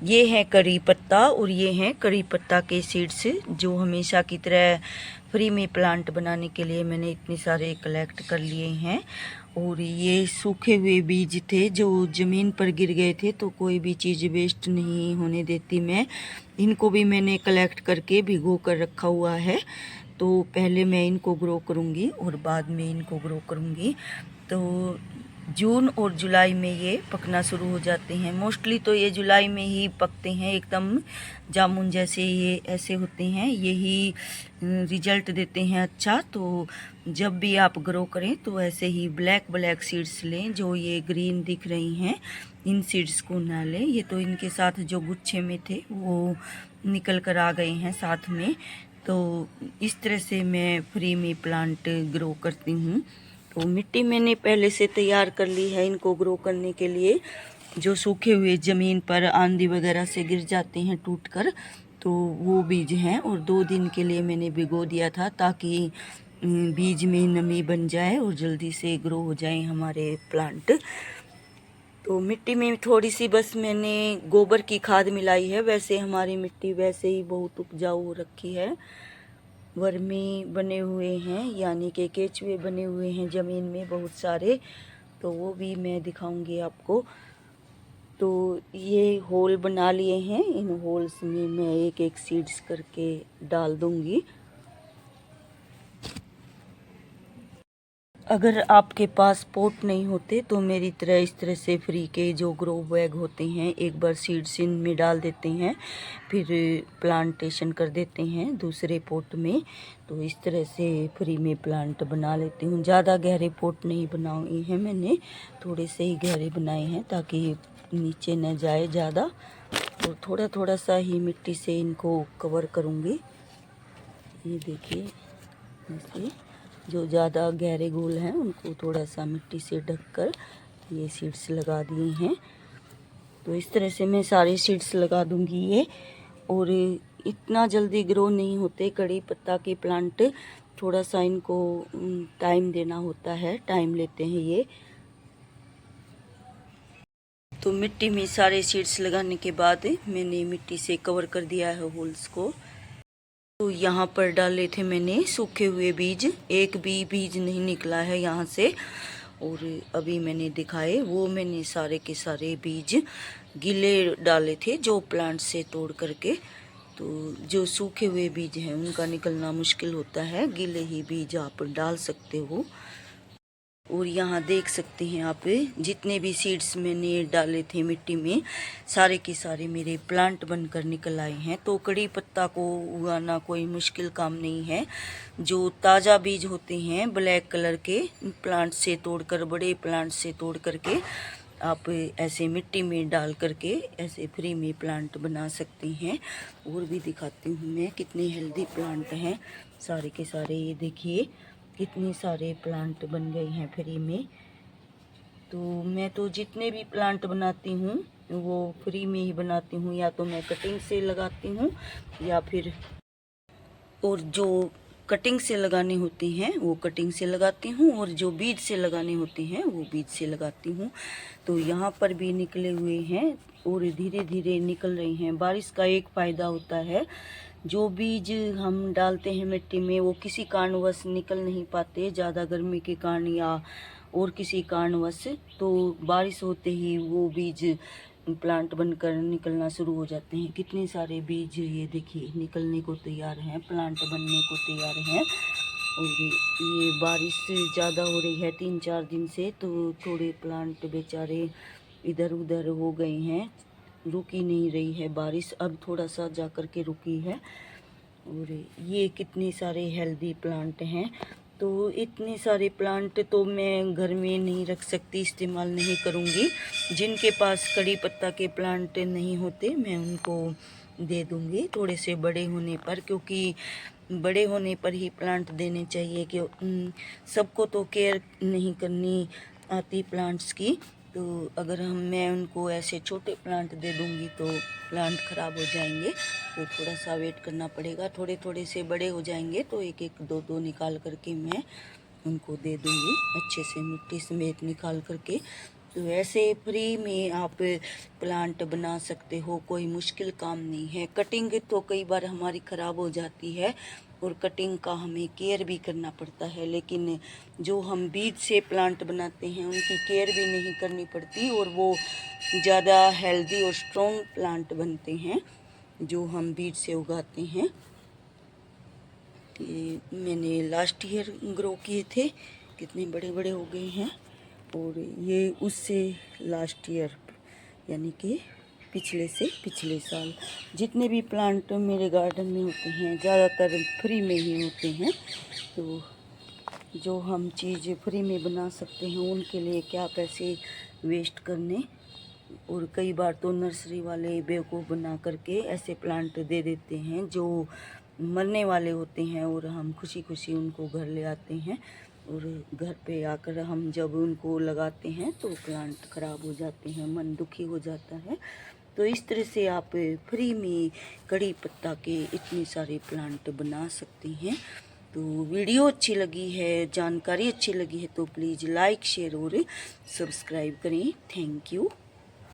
ये है करी पत्ता और ये हैं करी पत्ता के सीड्स, जो हमेशा की तरह फ्री में प्लांट बनाने के लिए मैंने इतने सारे कलेक्ट कर लिए हैं। और ये सूखे हुए बीज थे जो ज़मीन पर गिर गए थे, तो कोई भी चीज़ वेस्ट नहीं होने देती मैं। इनको भी मैंने कलेक्ट करके भिगो कर रखा हुआ है। तो पहले मैं इनको ग्रो करूँगी और बाद में इनको ग्रो करूँगी। तो जून और जुलाई में ये पकना शुरू हो जाते हैं। मोस्टली तो ये जुलाई में ही पकते हैं, एकदम जामुन जैसे ये ऐसे होते हैं। यही रिजल्ट देते हैं अच्छा। तो जब भी आप ग्रो करें तो ऐसे ही ब्लैक ब्लैक सीड्स लें। जो ये ग्रीन दिख रही हैं इन सीड्स को ना लें। ये तो इनके साथ जो गुच्छे में थे वो निकल कर आ गए हैं साथ में। तो इस तरह से मैं फ्री में प्लांट ग्रो करती हूँ। तो मिट्टी मैंने पहले से तैयार कर ली है इनको ग्रो करने के लिए। जो सूखे हुए ज़मीन पर आंधी वगैरह से गिर जाते हैं टूट कर, तो वो बीज हैं। और 2 दिन के लिए मैंने भिगो दिया था ताकि बीज में नमी बन जाए और जल्दी से ग्रो हो जाए हमारे प्लांट। तो मिट्टी में थोड़ी सी बस मैंने गोबर की खाद मिलाई है। वैसे हमारी मिट्टी वैसे ही बहुत उपजाऊ हो रखी है। वर्मी बने हुए हैं, यानी कि केचुए बने हुए हैं ज़मीन में बहुत सारे, तो वो भी मैं दिखाऊंगी आपको। तो ये होल बना लिए हैं, इन होल्स में मैं एक एक सीड्स करके डाल दूंगी। अगर आपके पास पॉट नहीं होते तो मेरी तरह इस तरह से फ्री के जो ग्रो बैग होते हैं, एक बार सीड्स इनमें डाल देते हैं, फिर प्लांटेशन कर देते हैं दूसरे पॉट में। तो इस तरह से फ्री में प्लांट बना लेती हूँ। ज़्यादा गहरे पॉट नहीं बनाए हैं मैंने, थोड़े से ही गहरे बनाए हैं ताकि नीचे न जाए ज़्यादा। और थोड़ा थोड़ा सा ही मिट्टी से इनको कवर करूँगी। ये देखिए, ऐसे जो ज़्यादा गहरे गोल हैं उनको थोड़ा सा मिट्टी से ढककर ये सीड्स लगा दिए हैं। तो इस तरह से मैं सारे सीड्स लगा दूंगी ये। और इतना जल्दी ग्रो नहीं होते कड़ी पत्ता के प्लांट, थोड़ा सा इनको टाइम देना होता है, टाइम लेते हैं ये। तो मिट्टी में सारे सीड्स लगाने के बाद मैंने मिट्टी से कवर कर दिया है होल्स को। तो यहाँ पर डाले थे मैंने सूखे हुए बीज, एक भी बीज नहीं निकला है यहाँ से। और अभी मैंने दिखाए वो मैंने सारे के सारे बीज गीले डाले थे जो प्लांट से तोड़ करके। तो जो सूखे हुए बीज हैं उनका निकलना मुश्किल होता है, गीले ही बीज आप डाल सकते हो। और यहाँ देख सकते हैं आप, जितने भी सीड्स मैंने डाले थे मिट्टी में, सारे के सारे मेरे प्लांट बनकर निकल आए हैं। तो कड़ी पत्ता को उगाना कोई मुश्किल काम नहीं है। जो ताज़ा बीज होते हैं ब्लैक कलर के, प्लांट से तोड़कर, बड़े प्लांट से तोड़ करके आप ऐसे मिट्टी में डाल करके ऐसे फ्री में प्लांट बना सकते हैं। और भी दिखाती हूँ मैं कितने हेल्दी प्लांट हैं सारे के सारे। ये देखिए कितने सारे प्लांट बन गए हैं फ्री में। तो मैं तो जितने भी प्लांट बनाती हूँ वो फ्री में ही बनाती हूँ, या तो मैं कटिंग से लगाती हूँ या फिर, और जो कटिंग से लगाने होते हैं वो कटिंग से लगाती हूँ, और जो बीज से लगाने होते हैं वो बीज से लगाती हूँ। तो यहाँ पर भी निकले हुए हैं और धीरे धीरे निकल रहे हैं। बारिश का एक फ़ायदा होता है, जो बीज हम डालते हैं मिट्टी में वो किसी कारणवश निकल नहीं पाते, ज़्यादा गर्मी के कारण या और किसी कारणवश, तो बारिश होते ही वो बीज प्लांट बनकर निकलना शुरू हो जाते हैं। कितने सारे बीज ये देखिए निकलने को तैयार हैं, प्लांट बनने को तैयार हैं। और ये बारिश ज़्यादा हो रही है 3-4 दिन से, तो थोड़े प्लांट बेचारे इधर उधर हो गए हैं, रुकी नहीं रही है बारिश, अब थोड़ा सा जा कर के रुकी है। और ये कितने सारे हेल्दी प्लांट हैं। तो इतने सारे प्लांट तो मैं घर में नहीं रख सकती, इस्तेमाल नहीं करूँगी। जिनके पास कड़ी पत्ता के प्लांट नहीं होते मैं उनको दे दूँगी थोड़े से बड़े होने पर, क्योंकि बड़े होने पर ही प्लांट देने चाहिए। कि सबको तो केयर नहीं करनी आती प्लांट्स की। तो अगर मैं उनको ऐसे छोटे प्लांट दे दूँगी तो प्लांट ख़राब हो जाएंगे। तो थोड़ा सा वेट करना पड़ेगा, थोड़े थोड़े से बड़े हो जाएंगे तो एक एक दो दो निकाल करके मैं उनको दे दूँगी, अच्छे से मिट्टी समेत निकाल करके। तो ऐसे फ्री में आप प्लांट बना सकते हो, कोई मुश्किल काम नहीं है। कटिंग तो कई बार हमारी ख़राब हो जाती है और कटिंग का हमें केयर भी करना पड़ता है, लेकिन जो हम बीज से प्लांट बनाते हैं उनकी केयर भी नहीं करनी पड़ती और वो ज़्यादा हेल्दी और स्ट्रॉन्ग प्लांट बनते हैं जो हम बीज से उगाते हैं। ये मैंने लास्ट ईयर ग्रो किए थे, कितने बड़े बड़े हो गए हैं। और ये उससे लास्ट ईयर यानी कि पिछले से पिछले साल जितने भी प्लांट मेरे गार्डन में होते हैं ज़्यादातर फ्री में ही होते हैं। तो जो हम चीज़ फ्री में बना सकते हैं उनके लिए क्या पैसे वेस्ट करने। और कई बार तो नर्सरी वाले बेवकूफ़ बना करके ऐसे प्लांट दे देते हैं जो मरने वाले होते हैं और हम खुशी खुशी उनको घर ले आते हैं और घर पे आकर हम जब उनको लगाते हैं तो प्लांट ख़राब हो जाते हैं, मन दुखी हो जाता है। तो इस तरह से आप फ्री में कड़ी पत्ता के इतने सारे प्लांट बना सकते हैं। तो वीडियो अच्छी लगी है, जानकारी अच्छी लगी है तो प्लीज़ लाइक शेयर और सब्सक्राइब करें। Thank you.